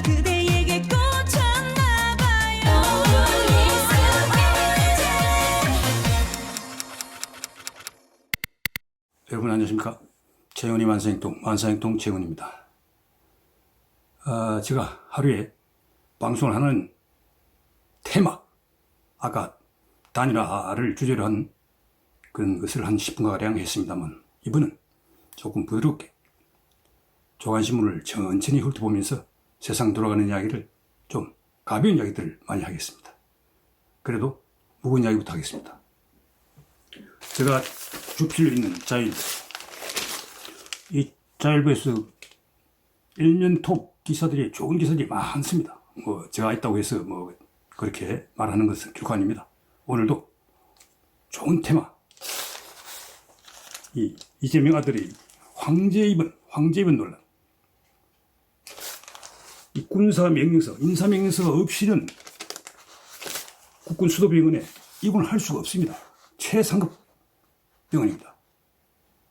그대에게 꽂혔나봐요. 여러분 안녕하십니까? 재훈이 만사행동 재훈입니다. 제가 하루에 방송을 하는 테마, 아까 단일화를 주제로 한 그런 것을 한 10분가량 했습니다만, 이번은 조금 부드럽게 조간신문을 천천히 훑어보면서 세상 돌아가는 이야기를, 좀 가벼운 이야기들을 많이 하겠습니다. 그래도 무거운 이야기부터 하겠습니다. 제가 주필로 있는 자율부, 이 자율부에서 1년 톱 기사들이, 좋은 기사들이 많습니다. 제가 있다고 해서 그렇게 말하는 것은 결코 아닙니다. 오늘도 좋은 테마, 이재명 아들이 황제 입은 논란, 이 군사명령서, 인사명령서가 없이는 국군 수도병원에 입원을 할 수가 없습니다. 최상급 병원입니다.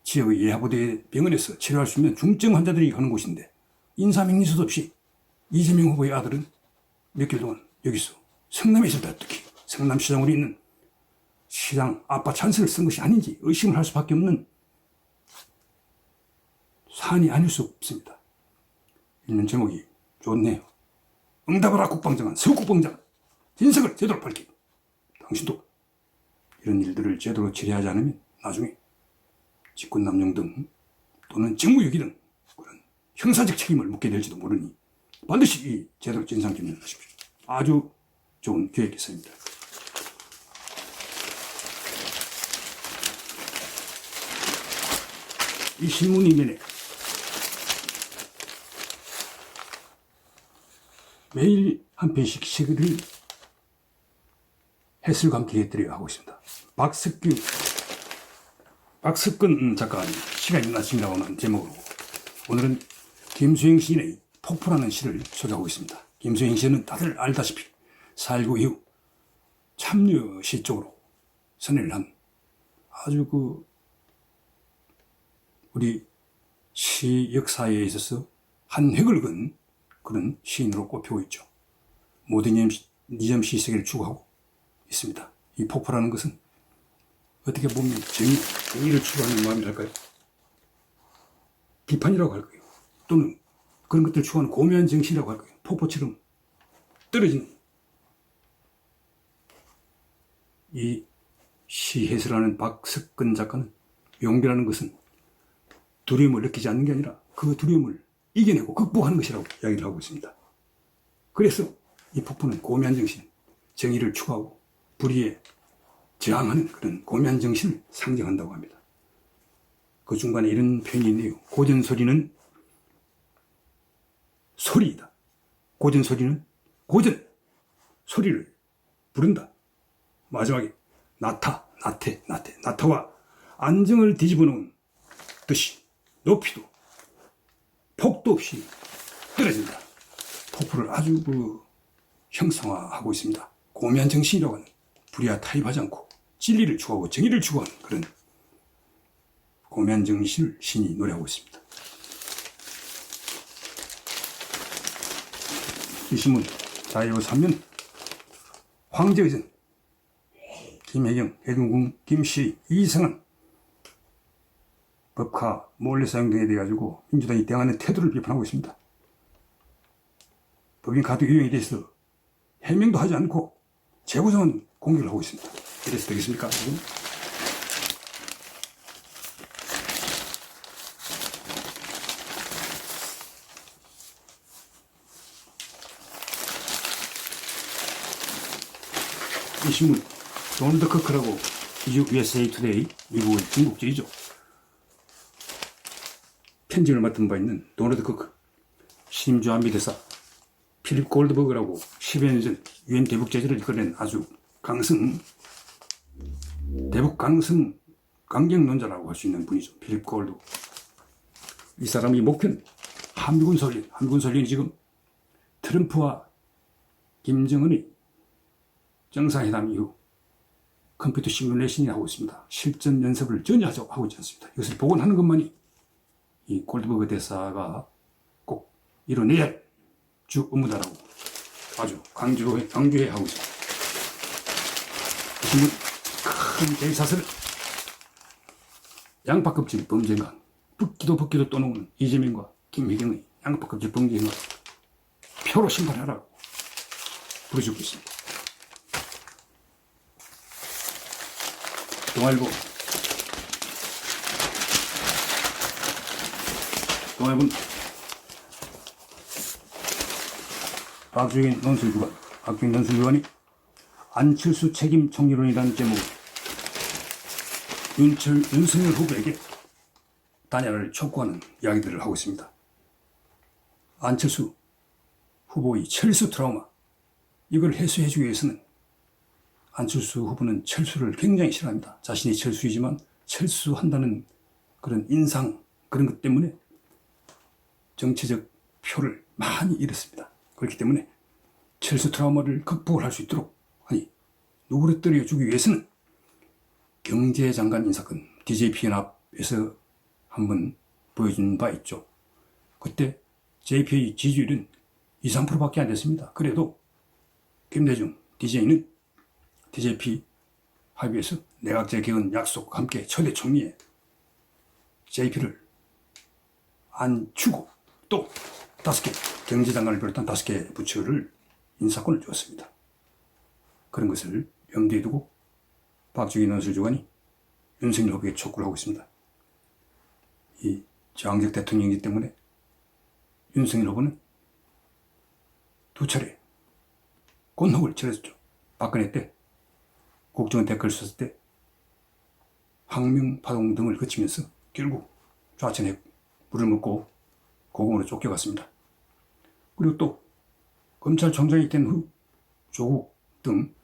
지역의 예하부대 병원에서 치료할 수 있는 중증 환자들이 가는 곳인데, 인사명령서도 없이 이재명 후보의 아들은 몇 개월 동안 여기서, 성남에 있을 때 특히 성남시장으로 있는 시장 아빠 찬스를 쓴 것이 아닌지 의심을 할 수밖에 없는 사안이 아닐 수 없습니다. 읽는 제목이 좋네요. 응답하라 국방장관, 서국방장관, 진석을 제대로 밝히고, 당신도 이런 일들을 제대로 처리하지 않으면 나중에 직권남용 등 또는 직무유기 등 그런 형사적 책임을 묻게 될지도 모르니 반드시 제대로 진상규명하십시오. 아주 좋은 기획 기사입니다. 이 신문 이면에 매일 한 편씩 시글을 해설과 함께 해드려 하고 있습니다. 박석근 작가가 시간이 나십니다고 하는 제목으로 오늘은 김수행 시인의 폭포라는 시를 소개하고 있습니다. 김수행 시인은 다들 알다시피 4.19 이후 참여시 쪽으로 선회를 한 아주 우리 시 역사에 있어서 한 획을 그은 그런 시인으로 꼽히고 있죠. 모더니즘 시세계를 추구하고 있습니다. 이 폭포라는 것은 어떻게 보면 정의를 추구하는 마음이랄까요? 비판이라고 할까요? 또는 그런 것들을 추구하는 고매한 정신이라고 할까요? 폭포처럼 떨어지는 이 시 해설하는 박석근 작가는, 용기라는 것은 두려움을 느끼지 않는 게 아니라 그 두려움을 이겨내고 극복하는 것이라고 이야기를 하고 있습니다. 그래서 이 폭포는 고매한 정신, 정의를 추구하고 불의에 저항하는 그런 고매한 정신을 상징한다고 합니다. 그 중간에 이런 표현이 있네요. 고전소리는 소리이다. 고전소리는 고전, 소리를 부른다. 마지막에 나타와 안정을 뒤집어 놓은 듯이 높이도 폭도 없이 떨어진다. 폭포를 아주 형상화하고 있습니다. 고매한 정신이라고 하는, 불의와 타협하지 않고 진리를 추구하고 정의를 추구하는 그런 고매한 정신을 신이 노래하고 있습니다. 이 신문 자유 3면 황제의전, 김혜경, 해동궁, 김씨, 이성은 법카, 몰래 사용 등에 대해 가지고 민주당이 대응하는 태도를 비판하고 있습니다. 법인 카드 유형에 대해서 해명도 하지 않고 재구성은 공격을 하고 있습니다. 이래서 되겠습니까? 지금? 이 신문, 도널드 커크라고 USA 투데이, 미국의 중국제이죠. 편집을 맡은 바 있는 도널드 커크, 심주한미대사, 필립 골드버그라고 10여 년 전 유엔 대북 제재를 이끌어낸 아주 대북 강성 강경론자라고 할 수 있는 분이죠. 필립 골드. 이 사람이 목표는 한미군 설련이 지금 트럼프와 김정은이 정상회담 이후 컴퓨터 시뮬레이션이 하고 있습니다. 실전 연습을 전혀 하고 있지 않습니다. 이것을 복원하는 것만이 이 골드버그 대사가 꼭 이뤄내야 할 주 업무다라고 아주 강조해 하고 있습니다. 신문 큰 대사설은 양파껍질 범죄가 붓기도 떠놓은 이재명과 김혜경의 양파껍질 범죄 행위 표로 심판하라고 부르짖고 있습니다. 동아일보는 박주인 논술주관이 안철수 책임 총리론이라는 제목으로 윤석열 후보에게 단열을 촉구하는 이야기들을 하고 있습니다. 안철수 후보의 철수 트라우마, 이걸 해소해주기 위해서는 안철수 후보는 철수를 굉장히 싫어합니다. 자신이 철수이지만 철수한다는 그런 인상, 그런 것 때문에 정치적 표를 많이 잃었습니다. 그렇기 때문에 철수 트라우마를 극복을 할 수 있도록, 아니 누그러뜨려 주기 위해서는 경제장관 인사건 DJP 연합에서 한번 보여준 바 있죠. 그때 JP의 지지율은 2, 3%밖에 안 됐습니다. 그래도 김대중 DJ는 DJP 합의에서 내각제 개헌 약속과 함께 초대 총리에 JP를 안 주고 또 5개 경제장관을 비롯한 5개 부처를 인사권을 주었습니다. 그런 것을 염두에 두고 박주기 논술주관이 윤석열 후보에게 촉구를 하고 있습니다. 이 저항적 대통령이기 때문에 윤석열 후보는 2차례 곤혹을 치렀죠. 박근혜 때, 국정원 댓글 썼을 때 항명파동 등을 거치면서 결국 좌천에 물을 먹고 고공으로 쫓겨갔습니다. 그리고 또 검찰총장이 된 후 조국 등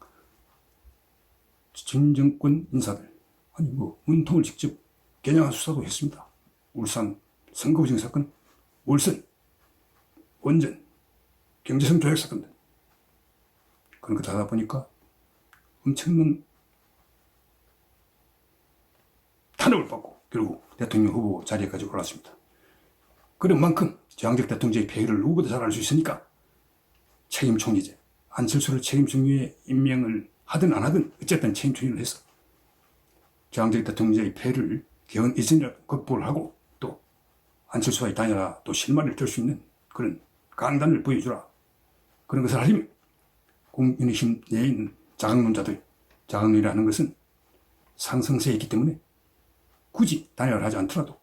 진정권 인사들, 아니 문통을 직접 겨냥한 수사도 했습니다. 울산 선거부정 사건, 월선, 원전, 경제성 조약 사건 등 그런 거 다 하다 보니까 엄청난 탄압을 받고 결국 대통령 후보 자리에까지 올랐습니다. 그런 만큼 저항적 대통령제의 폐해를 누구보다 잘 알 수 있으니까 책임 총리제, 안철수를 책임 총리에 임명을 하든 안 하든 어쨌든 책임 총리를 해서 저항적 대통령제의 폐해를 개헌 이전이라 극복을 하고 또 안철수와의 단일화 또 실마리를 들 수 있는 그런 강단을 보여주라. 그런 것을 하려면 국민의힘 내에 있는 자강론자들, 자강론이라는 것은 상승세에 있기 때문에 굳이 단일화를 하지 않더라도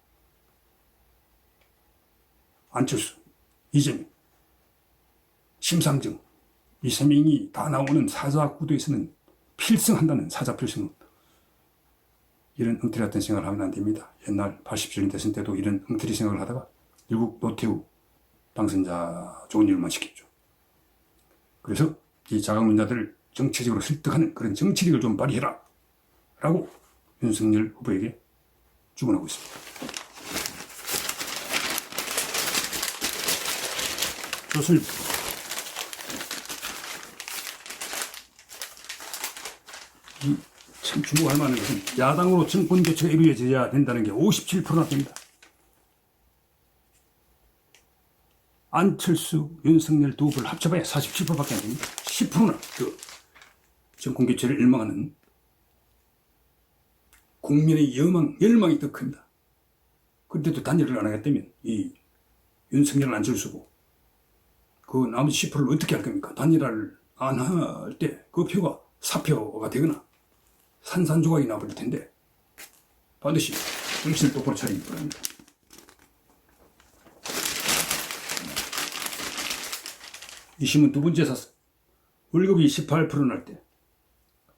안철수, 이재명, 심상정 이 3명이 다 나오는 사자 구도에서는 필승한다는 사자 필승, 이런 엉터리 같은 생각을 하면 안 됩니다. 옛날 87년 대선 때도 이런 엉터리 생각을 하다가 결국 노태우 당선자 좋은 일만 시켰죠. 그래서 이 자강론자들을 정치적으로 설득하는 그런 정치력을 좀 발휘해라 라고 윤석열 후보에게 주문하고 있습니다. 조선일보 참 주목할 만한 것은 야당으로 정권 교체가 이루어져야 된다는 게 57%나 됩니다. 안철수, 윤석열 두 후보를 합쳐봐야 47%밖에 안 됩니다. 10%나 그 정권 교체를 일망하는 국민의 열망이 더 큽니다. 그런데도 단일을 안 하겠다면 이 윤석열 안철수 후보 그 나머지 10%를 어떻게 할 겁니까? 단일화를 안 할 때 그 표가 사표가 되거나 산산조각이 나버릴 텐데 반드시 정신을 똑바로 차리기 바랍니다. 이 신문 두 번째 사서 월급이 18% 날 때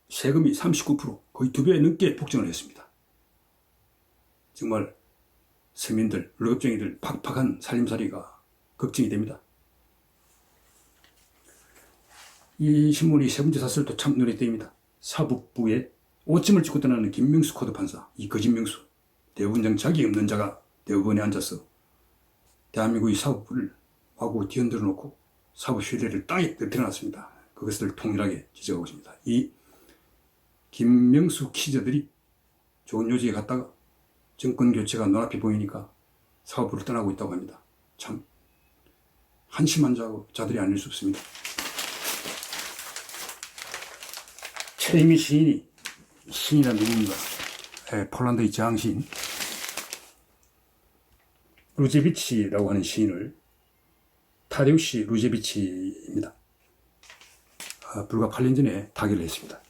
세금이 39%, 거의 2배 넘게 폭증을 했습니다. 정말 서민들, 월급쟁이들 팍팍한 살림살이가 걱정이 됩니다. 이 신문이 세 번째 사설도 참 눈에 띄입니다. 사법부에 오점을 찍고 떠나는 김명수 코드 판사, 이 거짓명수, 대법원장 자격이 없는 자가 대법원에 앉아서 대한민국의 사법부를 마구 뒤흔들어 놓고 사법 신뢰를 땅에 떨어뜨려놨습니다. 그것을 통일하게 지적하고 있습니다. 이 김명수 키저들이 좋은 요지에 갔다가 정권 교체가 눈앞이 보이니까 사법부를 떠나고 있다고 합니다. 참 한심한 자들이 아닐 수 없습니다. 최임희 시인이란 누구인가? 폴란드의 장시인 루제비치라고 하는 시인을 타데우시 루제비치입니다. 불과 8년 전에 타결을 했습니다.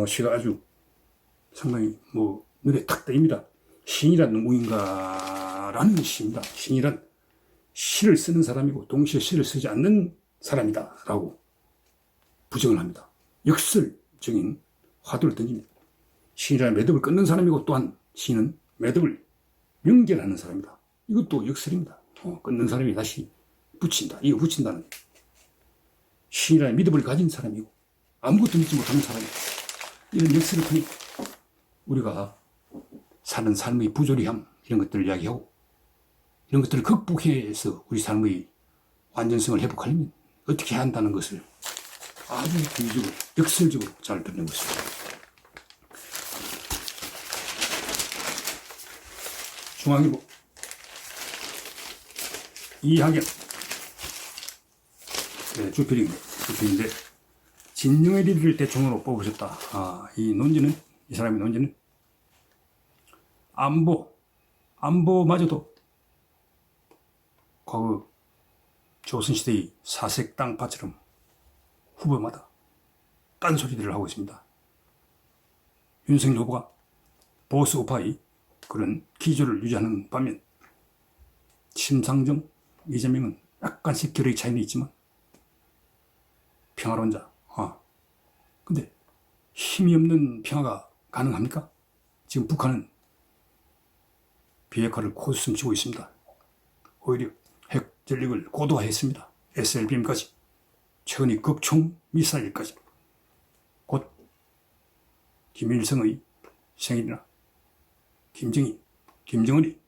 시가 아주 상당히 눈에 탁 띄입니다. 시인이란 누구인가라는 시입니다. 시인이란 시를 쓰는 사람이고 동시에 시를 쓰지 않는 사람이다 라고 부정을 합니다. 역설적인 화두를 던집니다. 시인이란 매듭을 끊는 사람이고 또한 시인은 매듭을 연결하는 사람이다. 이것도 역설입니다. 끊는 사람이 다시 붙인다. 이거 붙인다는 시인이란 믿음을 가진 사람이고 아무것도 믿지 못하는 사람이다. 이런 역설을 통해 우리가 사는 삶의 부조리함 이런 것들을 이야기하고 이런 것들을 극복해서 우리 삶의 완전성을 회복하려면 어떻게 해야 한다는 것을 아주 비유적으로 역설적으로 잘 드러내고 있습니다. 중앙일보 이학연 주필인데 진영의 리더를 대통령으로 뽑으셨다. 이 사람의 논지는 안보마저도 과거 조선시대의 사색 땅파처럼 후보마다 딴소리들을 하고 있습니다. 윤석열 후보가 보수 우파의 그런 기조를 유지하는 반면 심상정, 이재명은 약간씩 결의 차이는 있지만 평화론자. 근데 힘이 없는 평화가 가능합니까? 지금 북한은 비핵화를 코스숨치고 있습니다. 오히려 핵 전력을 고도화했습니다. SLBM까지, 최근의 극총 미사일까지. 곧 김일성의 생일이나 김정은이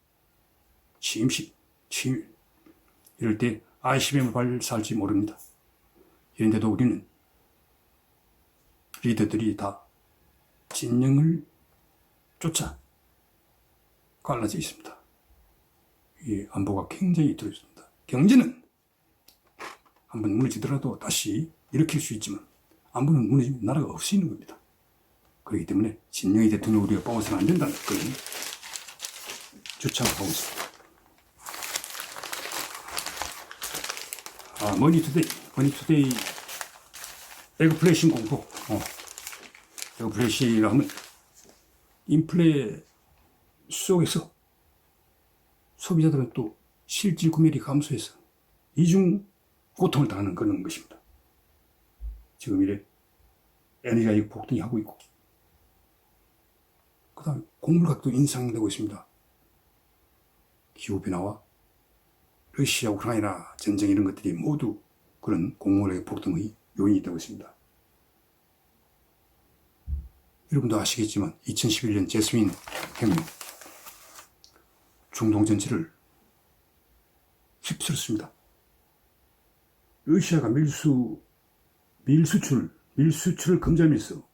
취임식, 취임 이럴 때 ICBM을 발사할지 모릅니다. 이런데도 우리는 리더들이 다 진영을 쫓아 갈라져 있습니다. 이 안보가 굉장히 두렵습니다. 경제는 한번 무너지더라도 다시 일으킬 수 있지만 안보는 무너지면 나라가 없어지는 겁니다. 그렇기 때문에 진영의 대통령 우리가 뽑아서는 안 된다는 그런 주장을 하고 있습니다. 머니투데이 에그플레이션 공포. 에그플레이션이라 하면 인플레 속에서 소비자들은 또 실질 구매력이 감소해서 이중 고통을 당하는 그런 것입니다. 지금 이래 에너지 가격 폭등이 하고 있고, 그 다음에 곡물가격도 인상되고 있습니다. 기후변화와 러시아 우크라이나 전쟁 이런 것들이 모두 그런 곡물가격 폭등의 요인이 되고 있습니다. 여러분도 아시겠지만 2011년 제스민 혁명 중동 전체를 휩쓸었습니다. 러시아가 밀수출을 금지하면서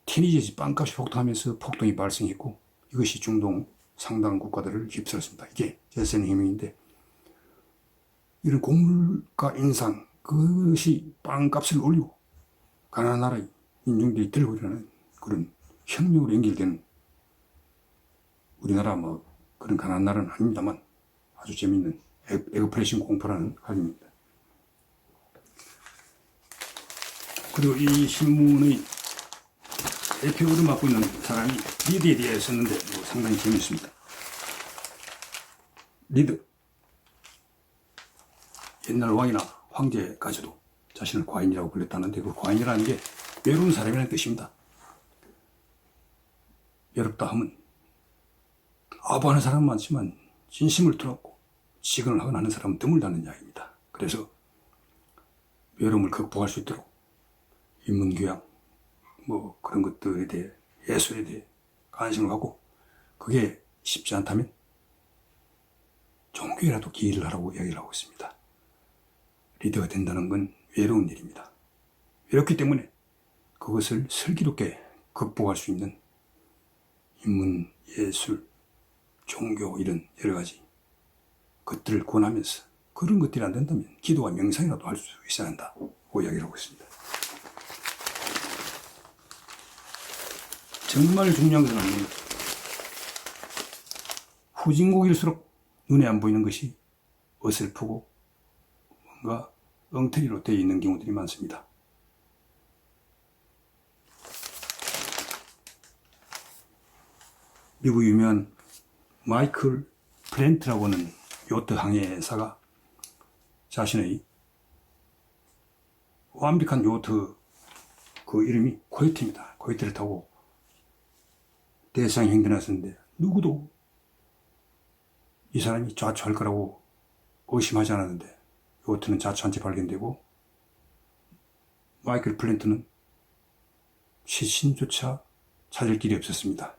티니제지 빵값이 폭등하면서 폭동이 발생했고, 이것이 중동 상당 국가들을 휩쓸었습니다. 이게 제스민 혁명인데, 이런 곡물가 인상, 그것이 빵값을 올리고 가난한 나라의 인종들이 들고 일어나는 그런 혁명으로 연결되는, 우리나라 그런 가난한 나라는 아닙니다만 아주 재미있는 에그플레이션 공포라는 관념입니다. 그리고 이 신문의 대표를 맡고 있는 사람이 리드에 대해 썼는데 상당히 재미있습니다. 리드, 옛날 왕이나 황제까지도 자신을 과인이라고 불렸다는데, 그 과인이라는 게 외로운 사람이라는 뜻입니다. 외롭다 하면 아부하는 사람은 많지만 진심을 털었고 지근을 하거나 하는 사람은 드물다는 이야기입니다. 그래서 외로움을 극복할 수 있도록 인문교양 그런 것들에 대해, 예술에 대해 관심을 갖고, 그게 쉽지 않다면 종교라도 기여를 하라고 이야기를 하고 있습니다. 리더가 된다는 건 외로운 일입니다. 외롭기 때문에 그것을 슬기롭게 극복할 수 있는 인문, 예술, 종교 이런 여러 가지 것들을 권하면서 그런 것들이 안 된다면 기도와 명상이라도 할 수 있어야 한다고 이야기를 하고 있습니다. 정말 중요한 것은 후진국일수록 눈에 안 보이는 것이 어설프고 뭔가 엉터리로 되어 있는 경우들이 많습니다. 미국 유명한 마이클 플랜트라고 하는 요트 항해사가 자신의 완벽한 요트 그 이름이 코요테입니다. 코요테를 타고 대서양 행진을 했었는데 누구도 이 사람이 자초할 거라고 의심하지 않았는데 요트는 자초한 채 발견되고 마이클 플랜트는 시신조차 찾을 길이 없었습니다.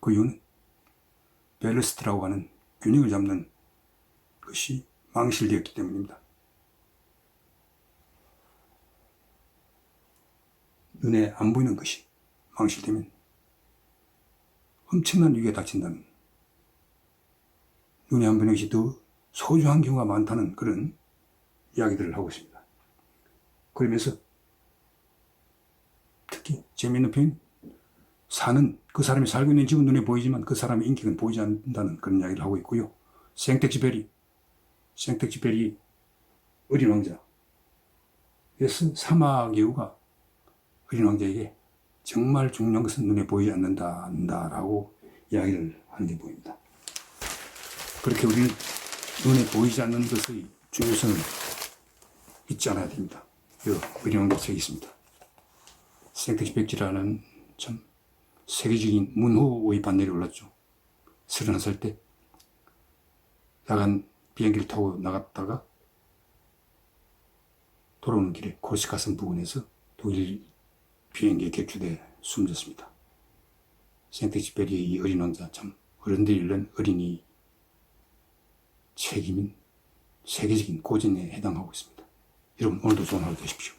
그 이유는 밸러스트라고 하는 균형을 잡는 것이 망실되었기 때문입니다. 눈에 안 보이는 것이 망실되면 엄청난 위기가 닥친다는, 눈에 안 보이는 것이 더 소중한 경우가 많다는 그런 이야기들을 하고 있습니다. 그러면서 특히 재미있는 표현, 그 사람이 살고 있는 집은 눈에 보이지만 그 사람의 인격은 보이지 않는다는 그런 이야기를 하고 있고요. 생텍쥐페리 어린 왕자. 그래서 사막여우가 어린 왕자에게 정말 중요한 것은 눈에 보이지 않는다라고 이야기를 하는 게 보입니다. 그렇게 우리는 눈에 보이지 않는 것의 중요성을 잊지 않아야 됩니다. 어린 왕자 책이 있습니다. 생텍쥐페리라는 참 세계적인 문호의 반열에 올랐죠. 31살 때 야간 비행기를 타고 나갔다가 돌아오는 길에 코르시카 섬 부근에서 독일 비행기에 격추돼 숨졌습니다. 생텍쥐페리의 이 어린 왕자, 참 어른들이 읽는 어린이 책임인 세계적인 고전에 해당하고 있습니다. 여러분 오늘도 좋은 하루 되십시오.